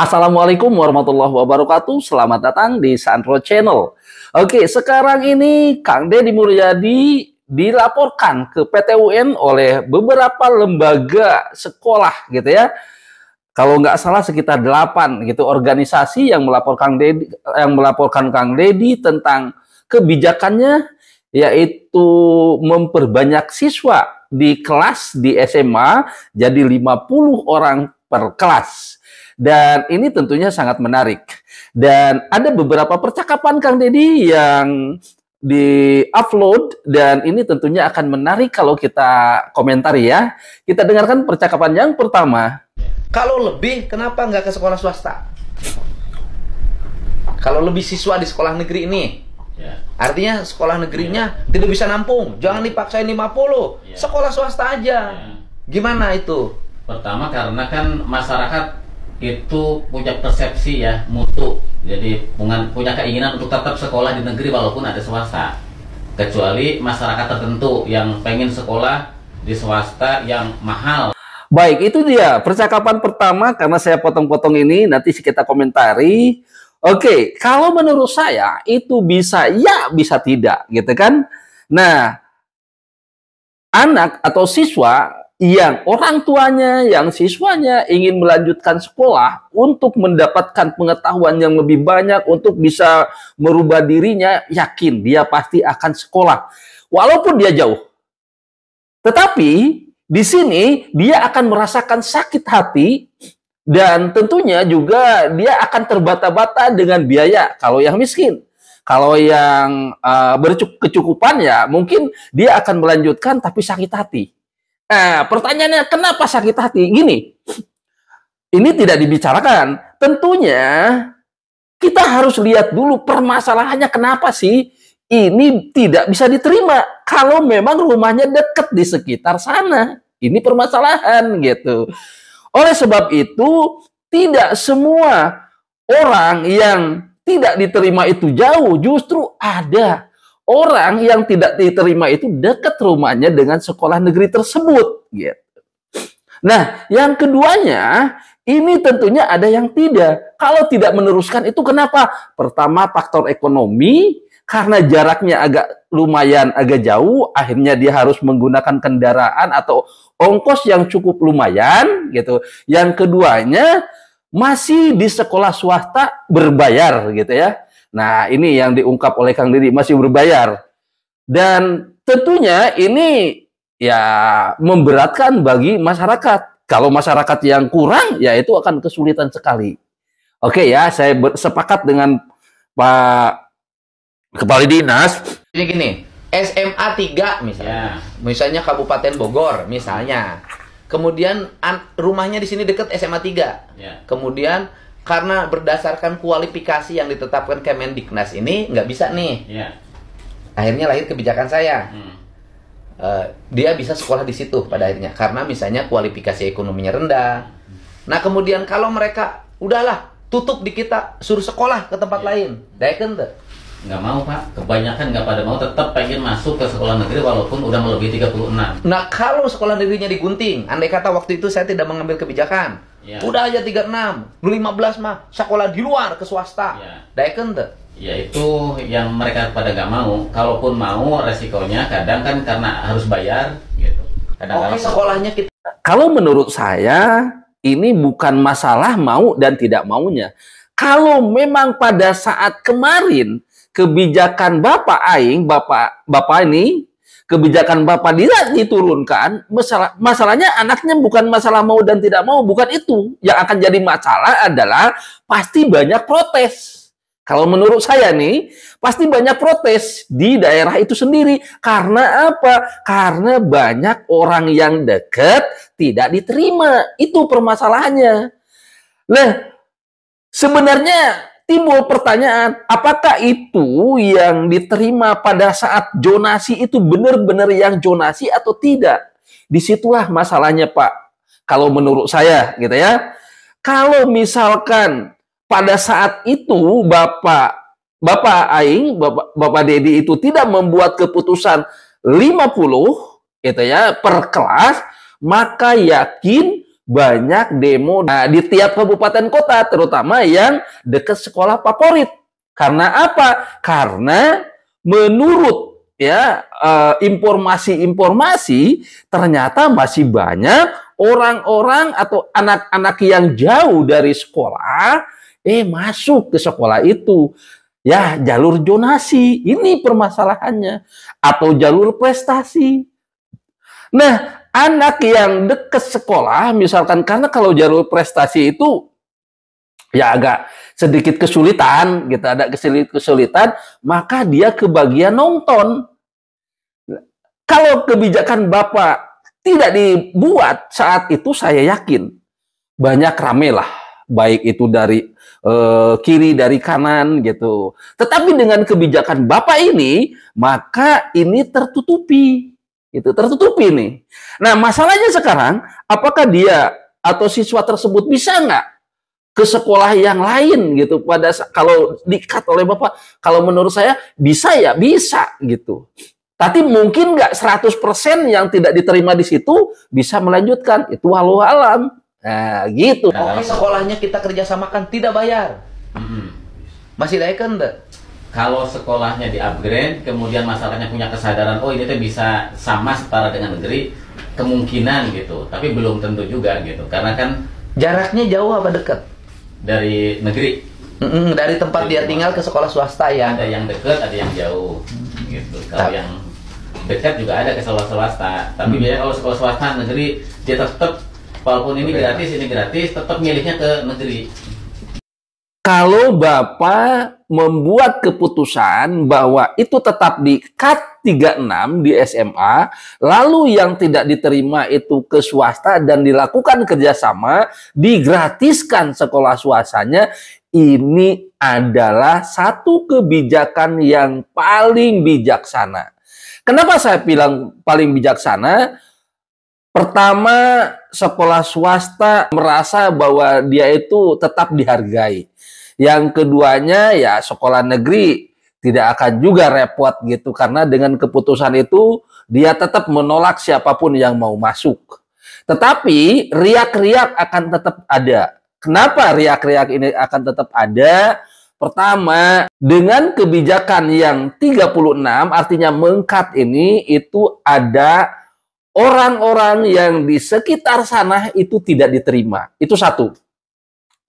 Assalamualaikum warahmatullahi wabarakatuh. Selamat datang di Sandro Channel. Oke, sekarang ini Kang Deddy Mulyadi dilaporkan ke PT UN oleh beberapa lembaga sekolah gitu ya. Kalau nggak salah sekitar 8 gitu organisasi yang melaporkan Kang Deddy tentang kebijakannya, yaitu memperbanyak siswa di kelas di SMA jadi 50 orang per kelas. Dan ini tentunya sangat menarik. Dan ada beberapa percakapan Kang Deddy yang di-upload, dan ini tentunya akan menarik kalau kita komentari ya. Kita dengarkan percakapan yang pertama. Kalau lebih, kenapa nggak ke sekolah swasta? Kalau lebih siswa di sekolah negeri ini, artinya sekolah negerinya tidak bisa nampung. Jangan dipaksain 50, sekolah swasta aja. Gimana itu? Pertama karena kan masyarakat itu punya persepsi ya, mutu. Jadi punya keinginan untuk tetap sekolah di negeri walaupun ada swasta. Kecuali masyarakat tertentu yang pengen sekolah di swasta yang mahal. Baik, itu dia percakapan pertama. Karena saya potong-potong ini, nanti kita komentari. Oke, kalau menurut saya itu bisa ya, bisa tidak, gitu kan. Nah, anak atau siswa yang orang tuanya, yang siswanya ingin melanjutkan sekolah untuk mendapatkan pengetahuan yang lebih banyak, untuk bisa merubah dirinya, yakin dia pasti akan sekolah walaupun dia jauh. Tetapi di sini dia akan merasakan sakit hati, dan tentunya juga dia akan terbata-bata dengan biaya kalau yang miskin. Kalau yang berkecukupan ya mungkin dia akan melanjutkan tapi sakit hati. Nah, pertanyaannya kenapa sakit hati? Gini, ini tidak dibicarakan. Tentunya kita harus lihat dulu permasalahannya, kenapa sih ini tidak bisa diterima kalau memang rumahnya dekat di sekitar sana. Ini permasalahan gitu. Oleh sebab itu, tidak semua orang yang tidak diterima itu jauh, justru ada orang yang tidak diterima itu dekat rumahnya dengan sekolah negeri tersebut, gitu. Nah, yang keduanya, ini tentunya ada yang tidak. Kalau tidak meneruskan itu kenapa? Pertama, faktor ekonomi, karena jaraknya lumayan agak jauh, akhirnya dia harus menggunakan kendaraan atau ongkos yang cukup lumayan, gitu. Yang keduanya, masih di sekolah swasta berbayar, gitu ya. Nah, ini yang diungkap oleh Kang Deddy, masih berbayar. Dan tentunya ini ya memberatkan bagi masyarakat. Kalau masyarakat yang kurang, ya itu akan kesulitan sekali. Oke ya, saya sepakat dengan Pak Kepala Dinas. Jadi gini, SMA 3 misalnya. Misalnya Kabupaten Bogor, misalnya. Kemudian rumahnya di sini dekat SMA 3. Kemudian karena berdasarkan kualifikasi yang ditetapkan Kemendiknas ini nggak bisa nih. Akhirnya lahir kebijakan saya. Dia bisa sekolah di situ pada akhirnya karena misalnya kualifikasi ekonominya rendah. Nah, kemudian kalau mereka udahlah tutup di kita, suruh sekolah ke tempat lain. Daeken tuh. Nggak mau, Pak. Kebanyakan nggak pada mau, tetap pengen masuk ke sekolah negeri walaupun udah melebihi 36. Nah, kalau sekolah negerinya digunting, andai kata waktu itu saya tidak mengambil kebijakan, udah aja 36, 15 mah sekolah di luar ke swasta. Daeken tuh. Ya itu yang mereka pada nggak mau. Kalaupun mau, resikonya kadang kan karena harus bayar gitu. Kadang-kadang sekolahnya kita. Kalau menurut saya ini bukan masalah mau dan tidak maunya. Kalau memang pada saat kemarin kebijakan Bapak Aing, Bapak ini, kebijakan Bapak tidak diturunkan, masalahnya anaknya bukan masalah mau dan tidak mau, bukan itu. Yang akan jadi masalah adalah pasti banyak protes. Kalau menurut saya nih, pasti banyak protes di daerah itu sendiri. Karena apa? Karena banyak orang yang dekat tidak diterima. Itu permasalahannya. Nah, sebenarnya timbul pertanyaan, apakah itu yang diterima pada saat zonasi itu benar-benar yang zonasi atau tidak? Disitulah masalahnya, Pak. Kalau menurut saya, gitu ya. Kalau misalkan pada saat itu Bapak Aing, Bapak Deddy itu tidak membuat keputusan 50 gitu ya per kelas, maka yakin banyak demo di tiap kabupaten kota, terutama yang dekat sekolah favorit. Karena apa? Karena menurut informasi-informasi ternyata masih banyak orang-orang atau anak-anak yang jauh dari sekolah masuk ke sekolah itu. Ya, jalur zonasi, ini permasalahannya. Atau jalur prestasi. Nah, anak yang dekat sekolah, misalkan, karena kalau jalur prestasi itu ya agak sedikit kesulitan, gitu, ada kesulitan, maka dia kebagian nonton. Kalau kebijakan Bapak tidak dibuat saat itu, saya yakin banyak rame lah, baik itu dari kiri, dari kanan, gitu. Tetapi dengan kebijakan Bapak ini, maka ini tertutupi. Itu tertutupi nih. Nah, masalahnya sekarang, apakah dia atau siswa tersebut bisa nggak ke sekolah yang lain gitu? Kalau di-cut oleh Bapak, kalau menurut saya bisa ya, bisa gitu. Tapi mungkin nggak 100% yang tidak diterima di situ bisa melanjutkan. Itu walau alam. Nah, gitu. Oke, sekolahnya kita kerjasamakan, tidak bayar. Masih daekeun enggak? Kalau sekolahnya di-upgrade, kemudian masyarakatnya punya kesadaran, oh ini tuh bisa sama setara dengan negeri, kemungkinan gitu. Tapi belum tentu juga gitu. Karena kan jaraknya jauh apa dekat? Dari negeri. Dari tempat dia tinggal ke sekolah swasta ya. Ada yang dekat, ada yang jauh. Gitu. Kalau yang dekat juga ada ke sekolah swasta. Tapi biasanya kalau sekolah swasta negeri, dia tetap walaupun ini gratis, tetap milihnya ke negeri. Kalau Bapak membuat keputusan bahwa itu tetap di cut 36 di SMA, lalu yang tidak diterima itu ke swasta dan dilakukan kerjasama, digratiskan sekolah swastanya, ini adalah satu kebijakan yang paling bijaksana. Kenapa saya bilang paling bijaksana? Pertama, sekolah swasta merasa bahwa dia itu tetap dihargai. Yang keduanya, ya sekolah negeri tidak akan juga repot gitu. Karena dengan keputusan itu, dia tetap menolak siapapun yang mau masuk. Tetapi, riak-riak akan tetap ada. Kenapa riak-riak ini akan tetap ada? Pertama, dengan kebijakan yang 36, artinya mengkat ini, itu ada orang-orang yang di sekitar sana itu tidak diterima. Itu satu.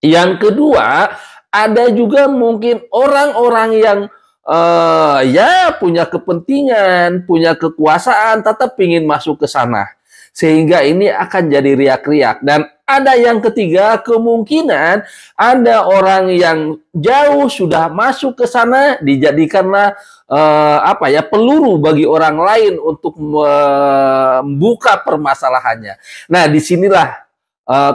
Yang kedua, ada juga mungkin orang-orang yang ya punya kepentingan, punya kekuasaan, tetap ingin masuk ke sana. Sehingga ini akan jadi riak-riak. Dan ada yang ketiga, kemungkinan ada orang yang jauh sudah masuk ke sana, dijadikanlah peluru bagi orang lain untuk membuka permasalahannya. Nah, disinilah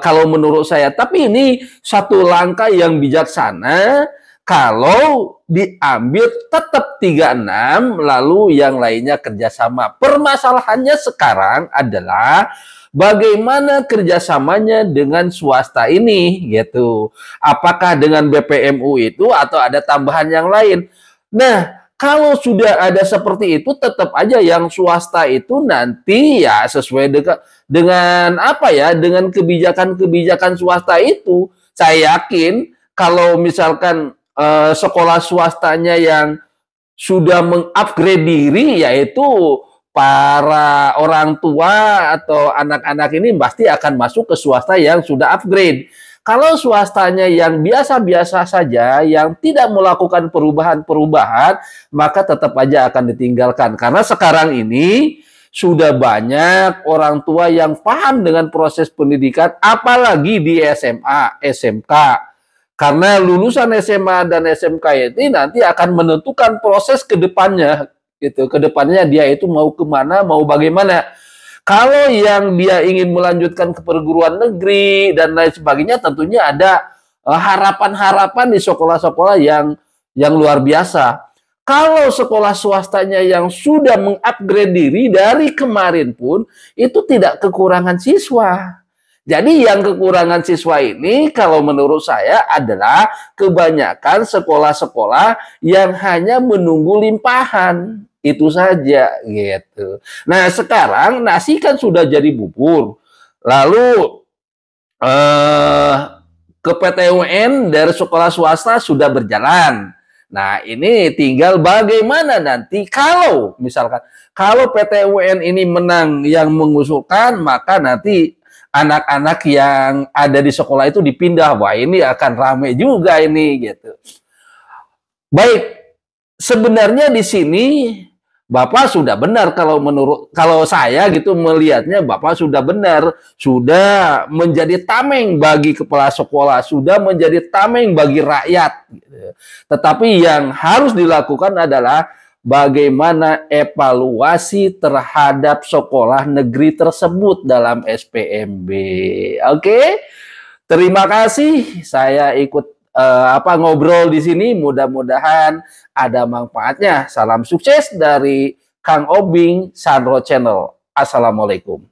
kalau menurut saya. Tapi ini satu langkah yang bijaksana kalau diambil tetap 36, lalu yang lainnya kerjasama. Permasalahannya sekarang adalah bagaimana kerjasamanya dengan swasta ini, gitu. Apakah dengan BPMU itu atau ada tambahan yang lain? Nah, kalau sudah ada seperti itu, tetap aja yang swasta itu nanti ya sesuai dengan dengan kebijakan-kebijakan swasta itu. Saya yakin kalau misalkan sekolah swastanya yang sudah mengupgrade diri, yaitu para orang tua atau anak-anak ini pasti akan masuk ke swasta yang sudah upgrade. Kalau swastanya yang biasa-biasa saja, yang tidak melakukan perubahan-perubahan, maka tetap aja akan ditinggalkan. Karena sekarang ini sudah banyak orang tua yang paham dengan proses pendidikan, apalagi di SMA, SMK. Karena lulusan SMA dan SMK ini nanti akan menentukan proses ke depannya. Gitu. Ke depannya dia itu mau kemana, mau bagaimana. Kalau yang dia ingin melanjutkan ke perguruan negeri dan lain sebagainya, tentunya ada harapan-harapan di sekolah-sekolah yang luar biasa. Kalau sekolah swastanya yang sudah mengupgrade diri dari kemarin pun, itu tidak kekurangan siswa. Jadi yang kekurangan siswa ini kalau menurut saya adalah kebanyakan sekolah-sekolah yang hanya menunggu limpahan. Itu saja gitu. Nah, sekarang nasi kan sudah jadi bubur. Lalu ke PTUN dari sekolah swasta sudah berjalan. Nah, ini tinggal bagaimana nanti kalau misalkan kalau PTUN ini menang yang mengusulkan, maka nanti anak-anak yang ada di sekolah itu dipindah. Wah, ini akan rame juga ini gitu. Baik, sebenarnya di sini Bapak sudah benar kalau saya gitu melihatnya Bapak sudah benar, sudah menjadi tameng bagi kepala sekolah, sudah menjadi tameng bagi rakyat. Tetapi yang harus dilakukan adalah bagaimana evaluasi terhadap sekolah negeri tersebut dalam SPMB. Oke? Terima kasih saya ikut ngobrol di sini, mudah-mudahan ada manfaatnya. Salam sukses dari Kang Obing Sandro Channel. Assalamualaikum.